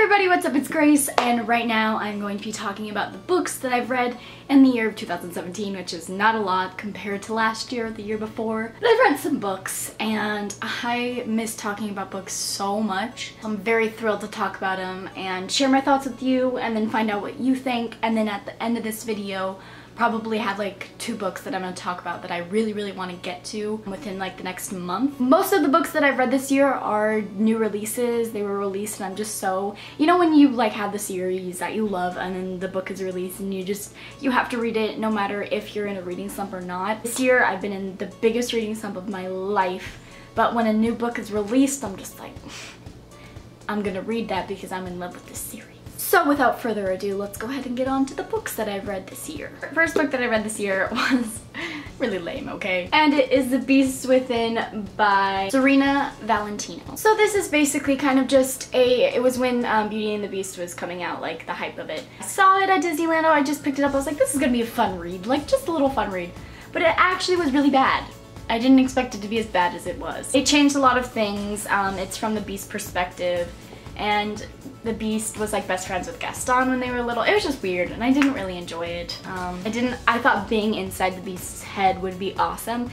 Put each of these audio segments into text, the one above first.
everybody, what's up? It's Grace, and right now I'm going to be talking about the books that I've read in the year of 2017, which is not a lot compared to last year or the year before. But I've read some books, and I miss talking about books so much. I'm very thrilled to talk about them and share my thoughts with you, and then find out what you think, and then at the end of this video, probably have like 2 books that I'm going to talk about that I really want to get to within like the next month. Most of the books that I've read this year are new releases. They were released and I'm just so, you know when you like have the series that you love and then the book is released and you have to read it no matter if you're in a reading slump or not. This year I've been in the biggest reading slump of my life, but when a new book is released I'm just like, I'm gonna read that because I'm in love with this series. So without further ado, let's go ahead and get on to the books that I've read this year. The first book that I read this year was really lame, okay? And it is The Beasts Within by Serena Valentino. So this is basically kind of just it was when Beauty and the Beast was coming out, like the hype of it. I saw it at Disneyland, I just picked it up, I was like, this is gonna be a fun read, like just a little fun read. But it actually was really bad. I didn't expect it to be as bad as it was. It changed a lot of things. It's from the Beast perspective. And the Beast was like best friends with Gaston when they were little. It was just weird and I didn't really enjoy it. I thought being inside the Beast's head would be awesome,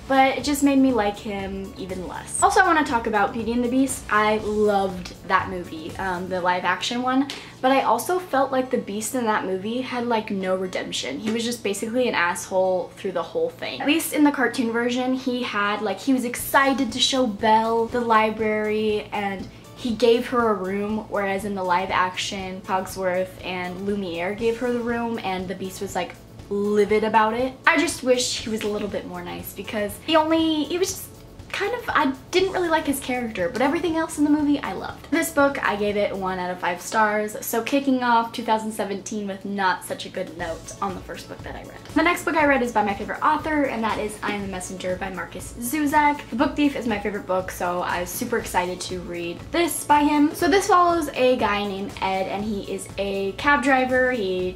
but it just made me like him even less. Also, I want to talk about Beauty and the Beast. I loved that movie, the live action one, but I also felt like the Beast in that movie had like no redemption. He was just basically an asshole through the whole thing. At least in the cartoon version, he was excited to show Belle the library and he gave her a room, whereas in the live action, Cogsworth and Lumiere gave her the room and the Beast was like livid about it. I just wish he was a little bit more nice because he was just kind of, I didn't really like his character, but everything else in the movie I loved. This book, I gave it 1 out of 5 stars, so kicking off 2017 with not such a good note on the first book that I read. The next book I read is by my favorite author, and that is I Am the Messenger by Marcus Zuzak. The Book Thief is my favorite book, so I was super excited to read this by him. So this follows a guy named Ed, and he is a cab driver. He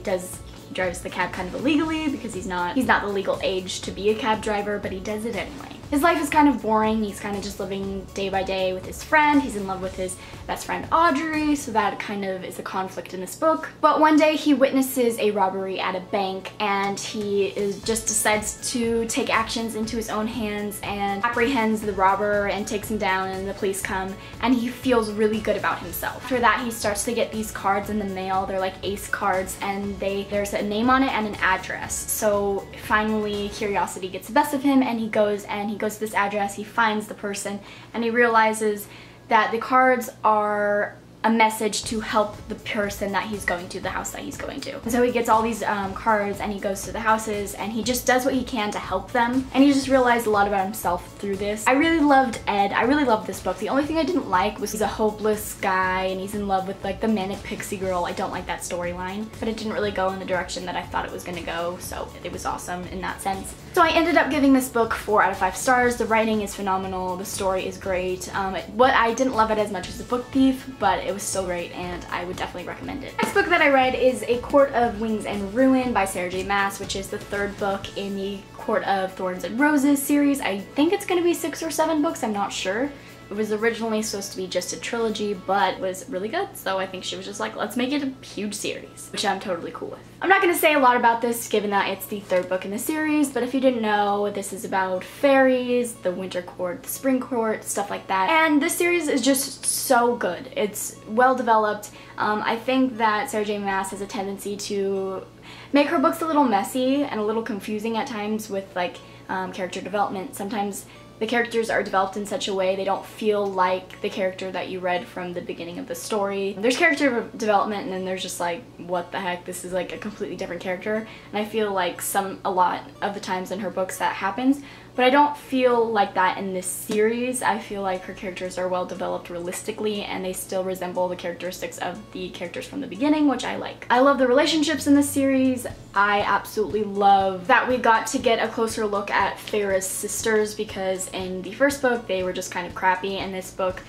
drives the cab kind of illegally because he's not the legal age to be a cab driver, but he does it anyway. His life is kind of boring. He's kind of just living day by day with his friend. He's in love with his best friend Audrey, so that kind of is a conflict in this book. But one day he witnesses a robbery at a bank and he just decides to take actions into his own hands and apprehends the robber and takes him down, and the police come and he feels really good about himself. After that, he starts to get these cards in the mail. They're like ace cards and there's a name on it and an address. So finally curiosity gets the best of him and he goes to this address, he finds the person, and he realizes that the cards are a message to help the person that he's going to, the house that he's going to. And so he gets all these cards and he goes to the houses and he just does what he can to help them. And he just realized a lot about himself through this. I really loved Ed. I really loved this book. The only thing I didn't like was he's a hopeless guy and he's in love with like the manic pixie girl. I don't like that storyline, but it didn't really go in the direction that I thought it was gonna go, so it was awesome in that sense. So I ended up giving this book 4 out of 5 stars. The writing is phenomenal. The story is great. What I didn't love it as much as The Book Thief, but it was still great and I would definitely recommend it. Next book that I read is A Court of Wings and Ruin by Sarah J Maas, which is the 3rd book in the Court of Thorns and Roses series. I think it's going to be 6 or 7 books, I'm not sure. It was originally supposed to be just a trilogy, but it was really good, so I think she was just like, let's make it a huge series, which I'm totally cool with. I'm not going to say a lot about this given that it's the 3rd book in the series, but if you didn't know, this is about fairies, the winter court, the spring court, stuff like that. And this series is just so good. It's well developed. I think that Sarah J Maas has a tendency to make her books a little messy and a little confusing at times with like character development. Sometimes the characters are developed in such a way they don't feel like the character that you read from the beginning of the story. There's character development and then there's just like, what the heck, this is like a completely different character. And I feel like a lot of the times in her books that happens, but I don't feel like that in this series. I feel like her characters are well developed realistically and they still resemble the characteristics of the characters from the beginning, which I like. I love the relationships in this series. I absolutely love that we got to get a closer look at Feyre's sisters because in the first book they were just kind of crappy. In this book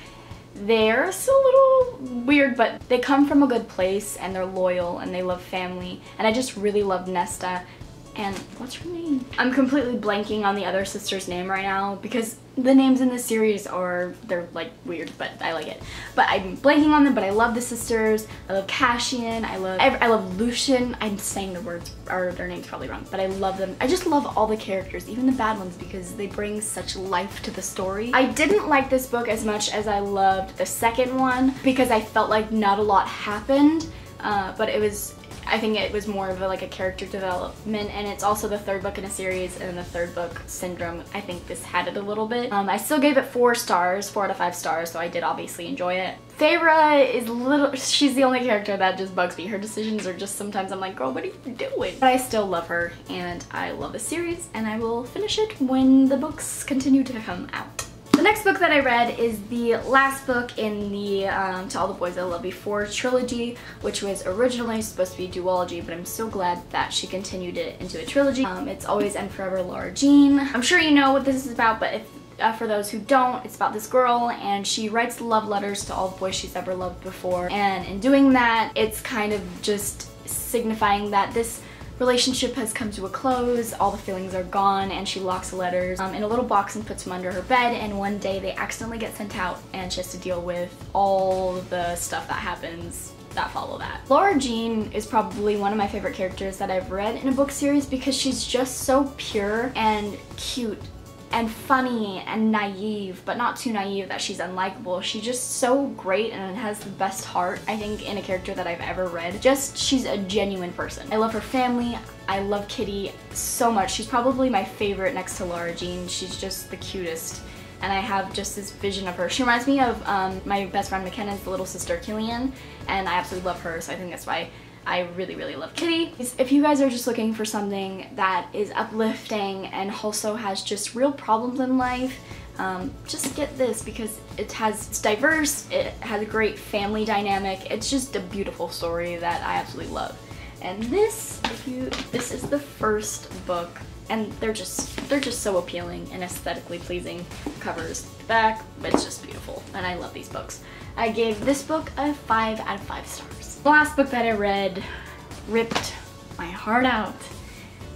they're still a little weird, but they come from a good place and they're loyal and they love family. And I just really love Nesta And what's her name? I'm completely blanking on the other sister's name right now because the names in this series they're like weird, but I like it. But I'm blanking on them, but I love the sisters. I love Cassian. I love Lucian. I'm saying their names probably wrong, but I love them. I just love all the characters, even the bad ones, because they bring such life to the story. I didn't like this book as much as I loved the second one because I felt like not a lot happened, but I think it was more of like a character development, and it's also the third book in a series, and the third book, Syndrome, I think this had it a little bit. I still gave it 4 stars, 4 out of 5 stars, so I did obviously enjoy it. Feyre is she's the only character that just bugs me. Her decisions are just sometimes I'm like, girl, what are you doing? But I still love her, and I love the series, and I will finish it when the books continue to come out. The next book that I read is the last book in the To All the Boys I Loved Before trilogy, which was originally supposed to be a duology, but I'm so glad that she continued it into a trilogy. It's Always and Forever Laura Jeanne. I'm sure you know what this is about, but for those who don't, it's about this girl, and she writes love letters to all the boys she's ever loved before. And in doing that, it's kind of just signifying that this relationship has come to a close, all the feelings are gone, and she locks the letters in a little box and puts them under her bed, and one day they accidentally get sent out and she has to deal with all the stuff that happens that follow that. Laura Jeanne is probably one of my favorite characters that I've read in a book series because she's just so pure and cute and funny and naive, but not too naive that she's unlikable. She's just so great and has the best heart, I think, in a character that I've ever read. She's a genuine person. I love her family. I love Kitty so much. She's probably my favorite next to Laura Jeanne. She's just the cutest, and I have just this vision of her. She reminds me of my best friend McKenna's little sister Killian, and I absolutely love her, so I think that's why I really, really love Kitty. If you guys are just looking for something that is uplifting and also has just real problems in life, just get this because it's diverse, it has a great family dynamic, it's just a beautiful story that I absolutely love. And this is the first book, and they're just so appealing and aesthetically pleasing. Covers, the back, it's just beautiful, and I love these books. I gave this book a 5 out of 5 stars. The last book that I read ripped my heart out,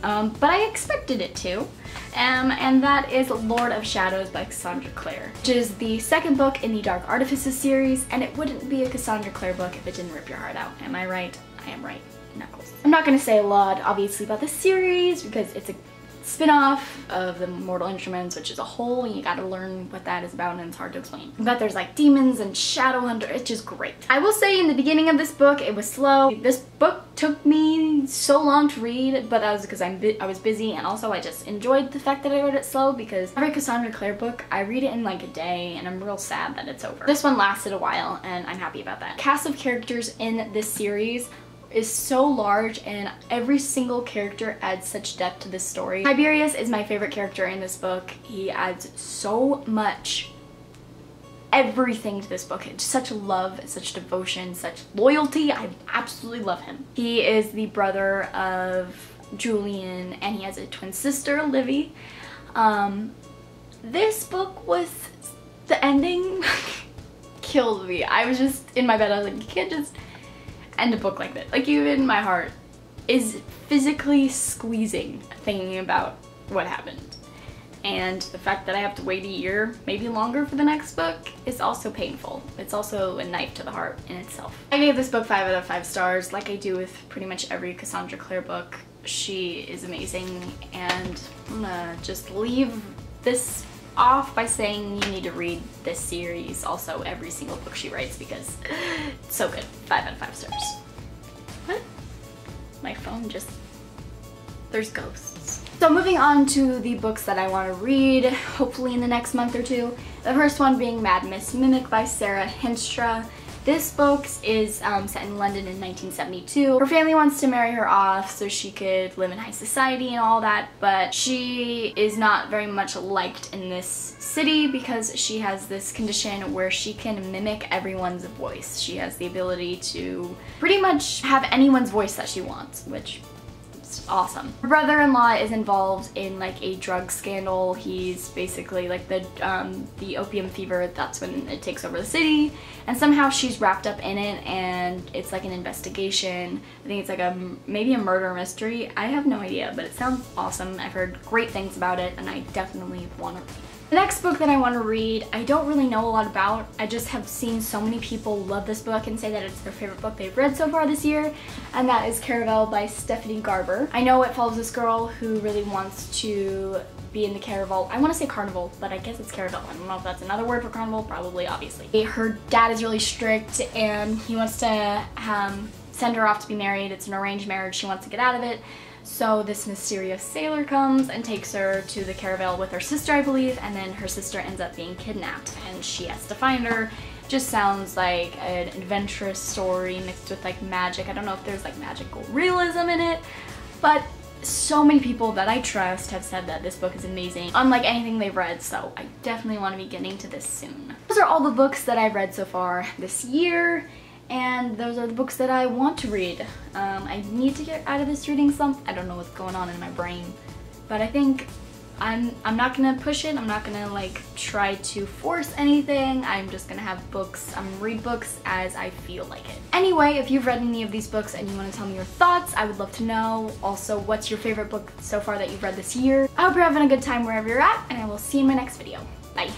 but I expected it to, and that is Lord of Shadows by Cassandra Clare, which is the second book in the Dark Artifices series, and it wouldn't be a Cassandra Clare book if it didn't rip your heart out. Am I right? I am right. Knuckles. I'm not going to say a lot, obviously, about this series because it's a spin-off of the Mortal Instruments, which is a whole, you gotta learn what that is about, and it's hard to explain. But there's like demons and shadow hunter, it's just great. I will say in the beginning of this book, it was slow. This book took me so long to read, but that was because I was busy, and also I just enjoyed the fact that I read it slow because every Cassandra Clare book, I read it in like a day, and I'm real sad that it's over. This one lasted a while, and I'm happy about that. Cast of characters in this series is so large, and every single character adds such depth to this story. Tiberius is my favorite character in this book. He adds so much everything to this book. It's such love, such devotion, such loyalty. I absolutely love him. He is the brother of Julian, and he has a twin sister, Livy. This book was, the ending killed me. I was just in my bed, I was like, you can't just end a book like that. Like, even my heart is physically squeezing thinking about what happened. And the fact that I have to wait a year, maybe longer, for the next book is also painful. It's also a knife to the heart in itself. I gave this book 5 out of 5 stars, like I do with pretty much every Cassandra Clare book. She is amazing, and I'm gonna just leave this off by saying you need to read this series, also every single book she writes, because it's so good. 5 out of 5 stars. What? My phone just, there's ghosts. So moving on to the books that I want to read, hopefully in the next month or two. The first one being Mad Miss Mimic by Sarah Hinstra. This book is set in London in 1972. Her family wants to marry her off so she could live in high society and all that, but she is not very much liked in this city because she has this condition where she can mimic everyone's voice. She has the ability to pretty much have anyone's voice that she wants, which It's awesome. Her brother-in-law is involved in like a drug scandal. He's basically like the opium fever, that's when it takes over the city, and somehow she's wrapped up in it, and it's like an investigation. I think it's like maybe a murder mystery. I have no idea, but it sounds awesome. I've heard great things about it, and I definitely want to read it. The next book that I want to read, I don't really know a lot about. I just have seen so many people love this book and say that it's their favorite book they've read so far this year, and that is Caravel by Stephanie Garber. I know it follows this girl who really wants to be in the Caravel. I want to say carnival, but I guess it's Caravel. I don't know if that's another word for carnival, probably, obviously. Her dad is really strict, and he wants to send her off to be married. It's an arranged marriage. She wants to get out of it. So this mysterious sailor comes and takes her to the Caravel with her sister, I believe, and then her sister ends up being kidnapped and she has to find her. Just sounds like an adventurous story mixed with like magic. I don't know if there's like magical realism in it, but so many people that I trust have said that this book is amazing, unlike anything they've read, so I definitely want to be getting to this soon. Those are all the books that I've read so far this year. And those are the books that I want to read. I need to get out of this reading slump. I don't know what's going on in my brain, but I think I'm not gonna push it. I'm not gonna like try to force anything. I'm just gonna have books, read books as I feel like it. Anyway, if you've read any of these books and you want to tell me your thoughts, I would love to know. Also, what's your favorite book so far that you've read this year? I hope you're having a good time wherever you're at, and I will see you in my next video. Bye.